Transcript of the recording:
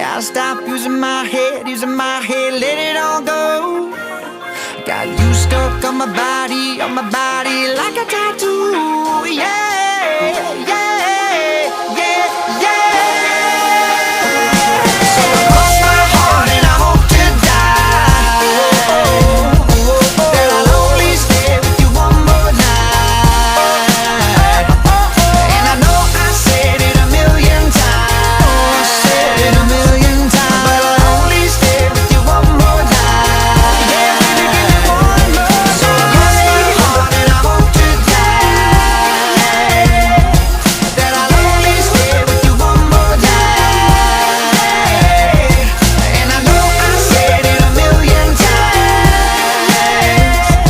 Yeah, I stopped using my head, let it all go. Got you stuck on my body like a tattoo. Yeah, yeah, yeah, yeah. So